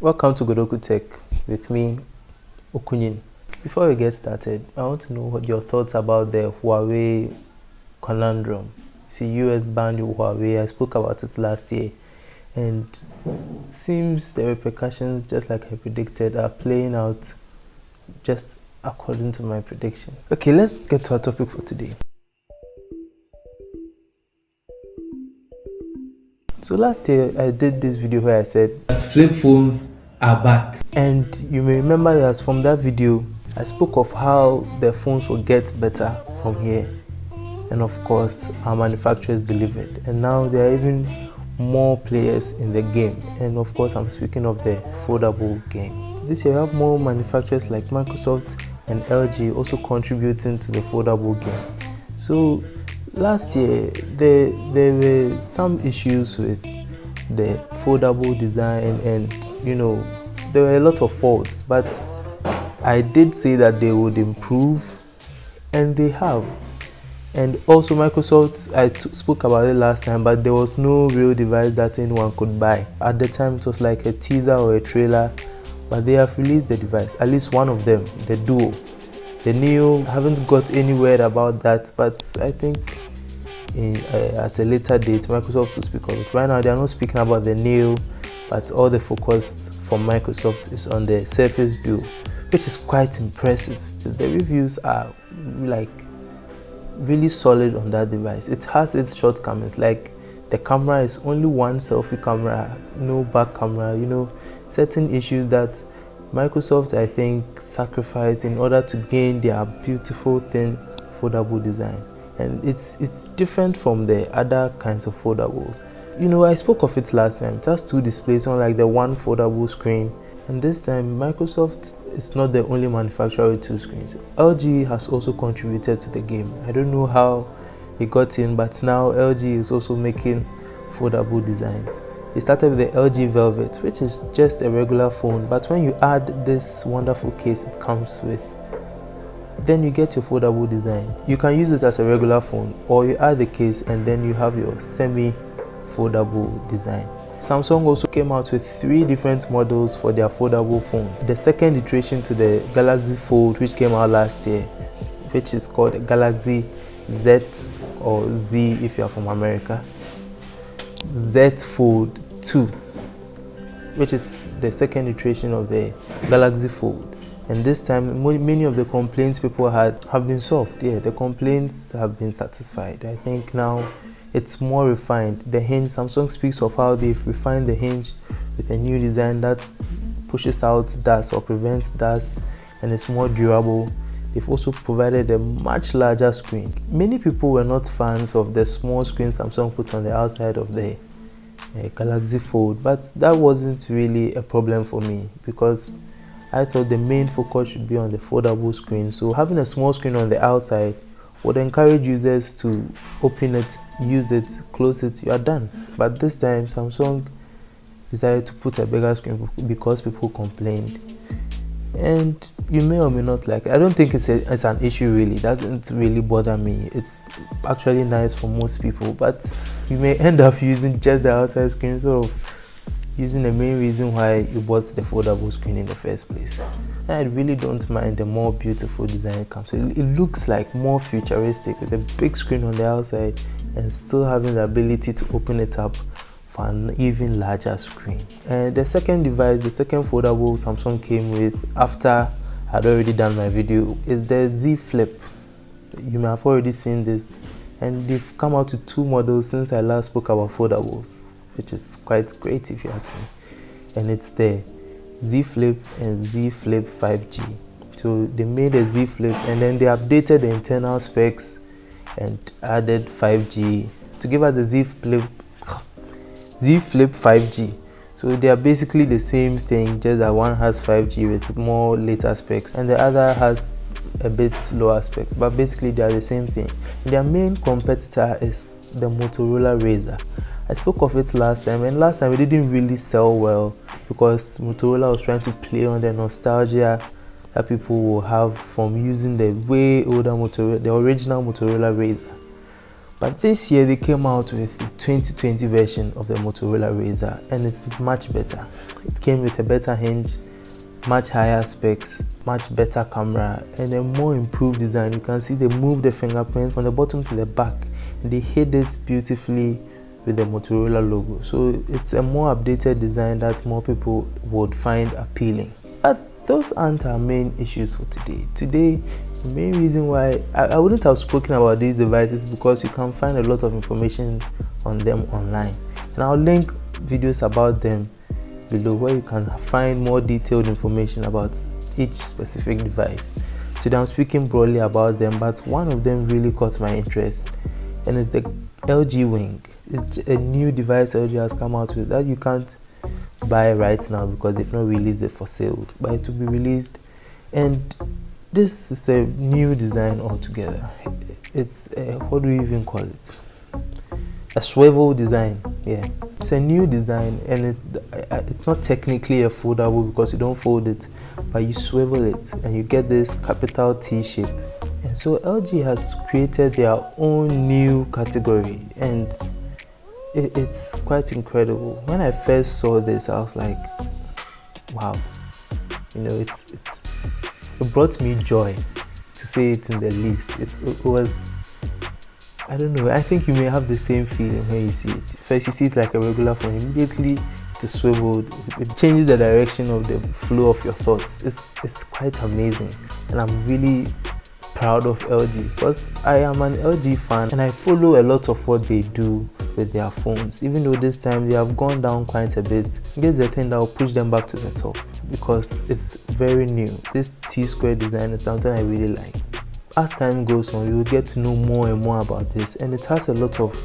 Welcome to Godoku Tech with me, Okunyin. Before we get started, I want to know what your thoughts about the Huawei conundrum. See, US banned Huawei. I spoke about it last year, and seems the repercussions, just like I predicted, are playing out just according to my prediction. Okay, let's get to our topic for today. So last year I did this video where I said flip phones are back, and you may remember that from that video I spoke of how the phones will get better from here, and of course our manufacturers delivered, and now there are even more players in the game, and of course I'm speaking of the foldable game. This year we have more manufacturers like Microsoft and LG also contributing to the foldable game. So last year there were some issues with the foldable design, and there were a lot of faults, but I did say that they would improve, and they have. And also Microsoft, I spoke about it last time, but there was no real device that anyone could buy. At the time it was like a teaser or a trailer, but they have released the device, at least one of them, the Duo. The Neo, I haven't got any word about that, but I think at a later date Microsoft will speak of it. Right now they are not speaking about the Neo, but all the focus from Microsoft is on the Surface Duo, which is quite impressive. The reviews are like really solid on that device. It has its shortcomings, like the camera is only one selfie camera, no back camera, certain issues that Microsoft, I think, sacrificed in order to gain their beautiful thin foldable design. And it's different from the other kinds of foldables. I spoke of it last time. It has two displays, unlike the one foldable screen. And this time Microsoft is not the only manufacturer with two screens. LG has also contributed to the game. I don't know how it got in, but now LG is also making foldable designs. They started with the LG Velvet, which is just a regular phone, but when you add this wonderful case it comes with, then you get your foldable design. You can use it as a regular phone, or you add the case and then you have your semi-foldable design. Samsung also came out with 3 different models for their foldable phones. The second iteration to the Galaxy Fold, which came out last year, which is called Galaxy Z, or Z if you are from America, Z Fold 2, which is the second iteration of the Galaxy Fold. And this time many of the complaints people had have been solved. Yeah, the complaints have been satisfied. I think now it's more refined. The hinge, Samsung speaks of how they've refined the hinge with a new design that pushes out dust or prevents dust, and it's more durable. They've also provided a much larger screen. Many people were not fans of the small screen Samsung put on the outside of the Galaxy Fold, but that wasn't really a problem for me because I thought the main focus should be on the foldable screen. So having a small screen on the outside would encourage users to open it, use it, close it, you are done. But this time Samsung decided to put a bigger screen because people complained. And you may or may not like it. I don't think it's an issue really. It doesn't really bother me. It's actually nice for most people, but you may end up using just the outside screen, sort of using the main reason why you bought the foldable screen in the first place. And I really don't mind the more beautiful design it comes with. It looks like more futuristic with a big screen on the outside and still having the ability to open it up for an even larger screen. And the second device, the second foldable Samsung came with after I had already done my video, is the Z Flip. You may have already seen this, and they've come out with 2 models since I last spoke about foldables, which is quite great if you ask me. And it's the Z Flip and Z Flip 5G. So they made a Z Flip and then they updated the internal specs and added 5G to give us the Z Flip 5G. So they are basically the same thing, just that one has 5G with more later specs and the other has a bit lower specs, but basically they are the same thing. Their main competitor is the Motorola RAZR. I spoke of it last time, and last time it didn't really sell well because Motorola was trying to play on the nostalgia that people will have from using the way older Motorola, the original Motorola RAZR. But this year they came out with the 2020 version of the Motorola RAZR, and it's much better. It came with a better hinge, much higher specs, much better camera, and a more improved design. You can see they moved the fingerprint from the bottom to the back, and they hid it beautifully with the Motorola logo. So it's a more updated design that more people would find appealing. But those aren't our main issues for today. Today, the main reason why I wouldn't have spoken about these devices, because you can find a lot of information on them online, and I'll link videos about them below where you can find more detailed information about each specific device. Today I'm speaking broadly about them, but one of them really caught my interest, and it's the LG Wing. It's a new device LG has come out with that you can't buy right now because they've not released it for sale, but it will be released. And this is a new design altogether. It's what do we even call it? A swivel design. Yeah, it's a new design, and it's not technically a foldable because you don't fold it, but you swivel it and you get this capital T shape. And so LG has created their own new category, and it's quite incredible. When I first saw this, I was like, wow, you know, it brought me joy, to say it in the least. It was, I don't know, I think you may have the same feeling when you see it. First you see it like a regular phone, immediately it is swiveled, it changes the direction of the flow of your thoughts. It's quite amazing, and I'm really proud of LG because I am an LG fan and I follow a lot of what they do with their phones. Even though this time they have gone down quite a bit, this is the thing that will push them back to the top because it's very new. This T-square design is something I really like. As time goes on, you will get to know more and more about this, and it has a lot of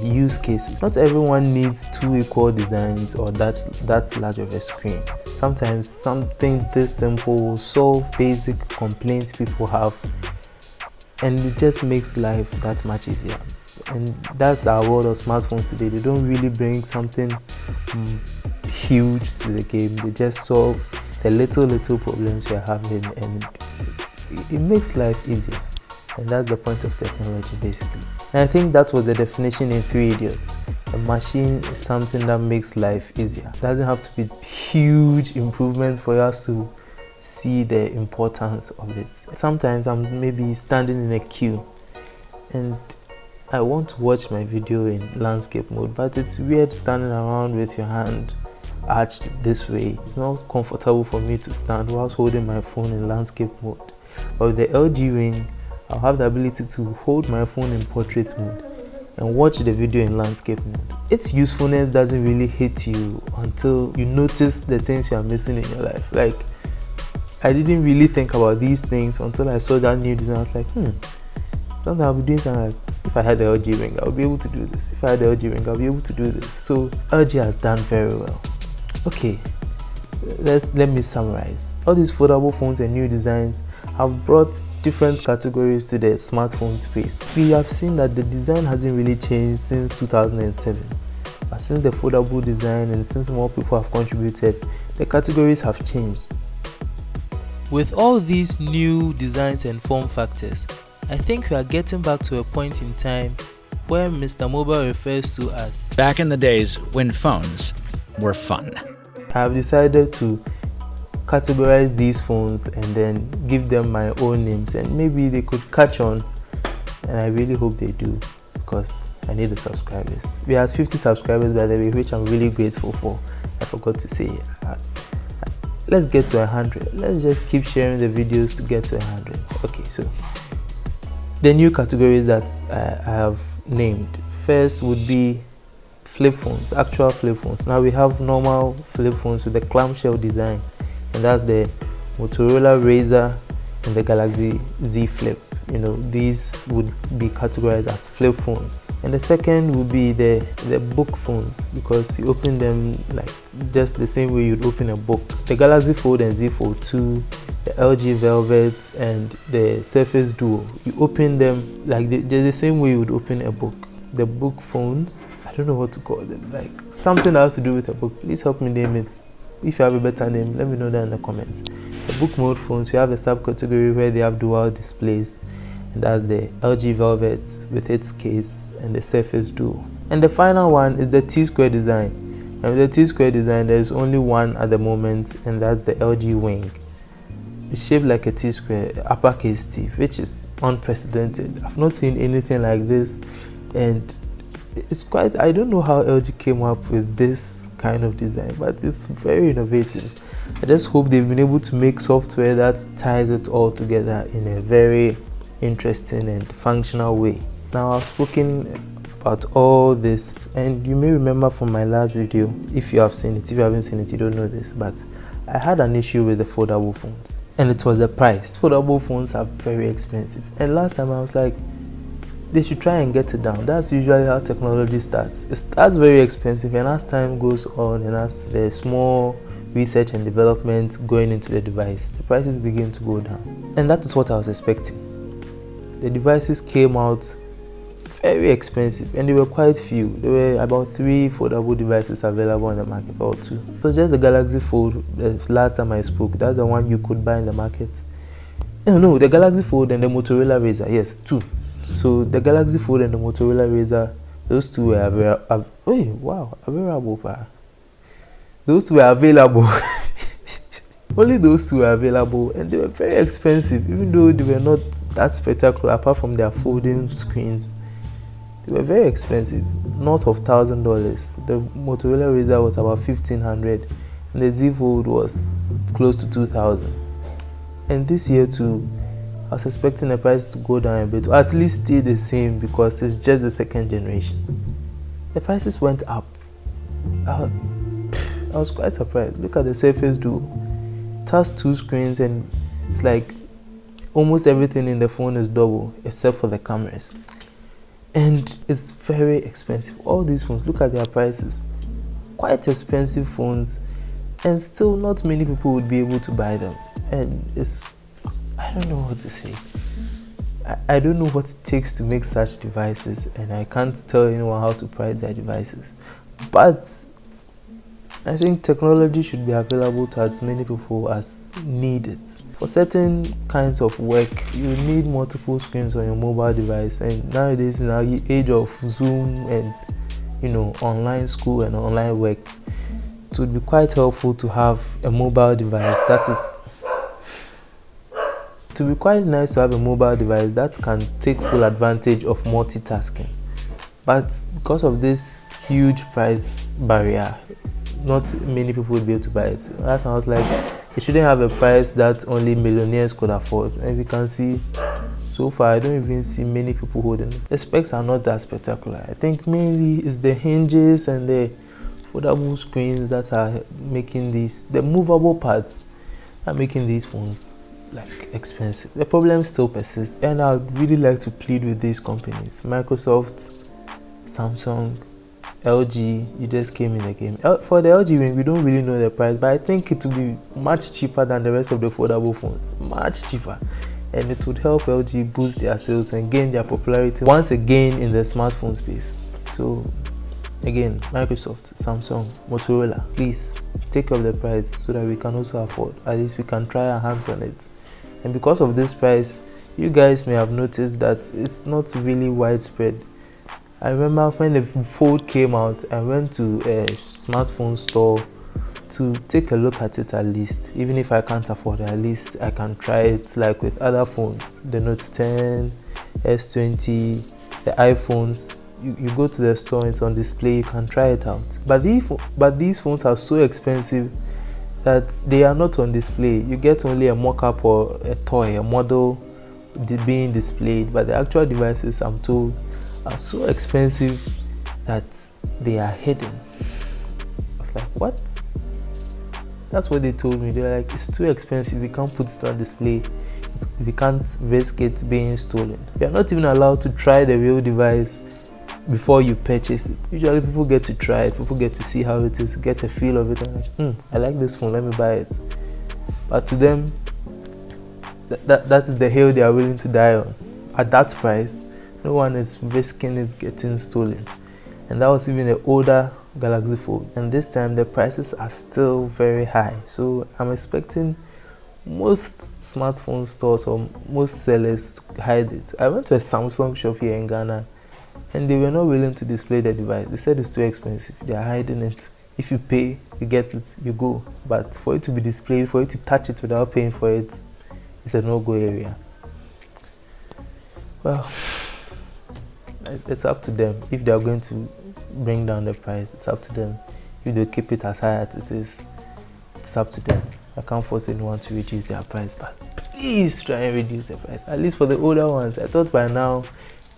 use cases. Not everyone needs two equal designs or that large of a screen. Sometimes something this simple will solve basic complaints people have, and it just makes life that much easier. And that's our world of smartphones today. They don't really bring something huge to the game. They just solve the little problems you're having, and it makes life easier. And that's the point of technology, basically. And I think that was the definition in 3 Idiots. A machine is something that makes life easier. It doesn't have to be huge improvements for us to see the importance of it. Sometimes I'm maybe standing in a queue and I want to watch my video in landscape mode, but it's weird standing around with your hand arched this way. It's not comfortable for me to stand whilst holding my phone in landscape mode. But with the LG Wing, I'll have the ability to hold my phone in portrait mode and watch the video in landscape mode. Its usefulness doesn't really hit you until you notice the things you are missing in your life. Like, I didn't really think about these things until I saw that new design. I was like, something I'll be doing something like, if I had the LG Wing, I'll be able to do this. If I had the LG Wing, I'll be able to do this. So LG has done very well. Okay, let me summarize. All these foldable phones and new designs have brought different categories to the smartphone space. We have seen that the design hasn't really changed since 2007, but since the foldable design and since more people have contributed, the categories have changed. With all these new designs and form factors, I think we are getting back to a point in time where MrMobile refers to as back in the days when phones were fun. I have decided to categorize these phones and then give them my own names, and maybe they could catch on, and I really hope they do because I need the subscribers. We have 50 subscribers, by the way, which I'm really grateful for. I forgot to say. Let's get to 100. Let's just keep sharing the videos to get to 100. Okay, so the new categories that I have named. First would be flip phones, actual flip phones. Now we have normal flip phones with the clamshell design, and that's the Motorola RAZR and the Galaxy Z Flip. You know, these would be categorized as flip phones. And the second would be the book phones, because you open them like just the same way you'd open a book. The Galaxy Fold and Z Fold 2, the LG Velvet and the Surface Duo, you open them like the same way you would open a book. The book phones, I don't know what to call them, like something that has to do with a book. Please help me name it. If you have a better name, let me know that in the comments. The book mode phones, we have a subcategory where they have dual displays, and that's the LG Velvet with its case and the Surface Duo. And the final one is the T-square design, And with the T-square design, there is only one at the moment, and that's the LG wing. It's shaped like a T-square, uppercase T, which is unprecedented. I've not seen anything like this, and it's quite, I don't know how LG came up with this kind of design, but it's very innovative. I just hope they've been able to make software that ties it all together in a very interesting and functional way. Now, I've spoken about all this, and you may remember from my last video, if you have seen it. If you haven't seen it, you don't know this, but I had an issue with the foldable phones, and it was the price. Foldable phones are very expensive, and last time I was like, they should try and get it down. That's usually how technology starts. It starts very expensive, and as time goes on and as there's more research and development going into the device, the prices begin to go down. And that is what I was expecting. The devices came out very expensive, and they were quite few. There were about 3 foldable devices available on the market, or 2. It was just the Galaxy Fold. The last time I spoke, that's the one you could buy in the market. No, the Galaxy Fold and the Motorola RAZR. Yes, 2. So the Galaxy Fold and the Motorola RAZR, those 2 were available. Those 2 were available. Only those 2 were available, and they were very expensive, even though they were not that spectacular apart from their folding screens. They were very expensive, north of $1,000. The Motorola RAZR was about $1,500, and the Z Fold was close to $2,000. And this year too, I was expecting the price to go down a bit, or at least stay the same, because it's just the 2nd generation. The prices went up. I was quite surprised. Look at the Surface Duo. It has 2 screens, and it's like almost everything in the phone is double except for the cameras. And it's very expensive. All these phones, look at their prices. Quite expensive phones, and still not many people would be able to buy them. And it's, I don't know what to say. I don't know what it takes to make such devices, and I can't tell anyone how to price their devices. But I think technology should be available to as many people as need it. For certain kinds of work, you need multiple screens on your mobile device, and nowadays, in our age of Zoom and online school and online work, it would be quite helpful to have a mobile device to be quite nice to have a mobile device that can take full advantage of multitasking. But because of this huge price barrier, not many people would be able to buy it. That's why I was like, it shouldn't have a price that only millionaires could afford. And we can see, so far, I don't even see many people holding it. The specs are not that spectacular. I think mainly it's the hinges and the foldable screens that are making these, the movable parts are making these phones like expensive. The problem still persists, and I'd really like to plead with these companies, Microsoft, Samsung, LG. You just came in the game. For the LG wing, we don't really know the price, but I think it will be much cheaper than the rest of the foldable phones. Much cheaper. And it would help LG boost their sales and gain their popularity once again in the smartphone space. So again, Microsoft, Samsung, Motorola, please take up the price so that we can also afford. At least we can try our hands on it. And because of this price, you guys may have noticed that it's not really widespread. I remember when the Fold came out, I went to a smartphone store to take a look at it at least. Even if I can't afford it, at least I can try it, like with other phones, the Note 10, S20, the iPhones. You go to the store, it's on display, you can try it out. But these phones are so expensive that they are not on display. You get only a mock-up or a toy, a model being displayed, but the actual devices, I'm told, are so expensive that they are hidden. I was like, what? That's what they told me. They were like, it's too expensive, we can't put it on display, we can't risk it being stolen. You're not even allowed to try the real device before you purchase it. Usually people get to try it, people get to see how it is, get a feel of it, and like, I like this phone, let me buy it. But to them, that is the hill they are willing to die on. At that price, no one is risking it getting stolen. And that was even the older Galaxy Fold. And this time the prices are still very high. So I'm expecting most smartphone stores or most sellers to hide it. I went to a Samsung shop here in Ghana, and they were not willing to display the device. They said it's too expensive. They are hiding it. If you pay, you get it, you go. But for it to be displayed, for you to touch it without paying for it, it's a no-go area. Well, it's up to them. If they are going to bring down the price, it's up to them. If they keep it as high as it is, it's up to them. I can't force anyone to reduce their price, but please try and reduce the price. At least for the older ones. I thought by now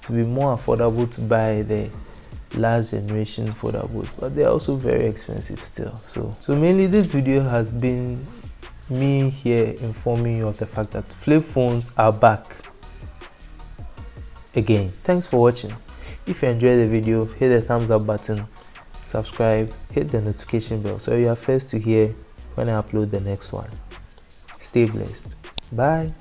it would be more affordable to buy the last generation foldables, but they're also very expensive still. So mainly this video has been me here informing you of the fact that flip phones are back again. Thanks for watching. If you enjoyed the video, hit the thumbs up button, subscribe, hit the notification bell so you are first to hear when I upload the next one. Stay blessed. Bye.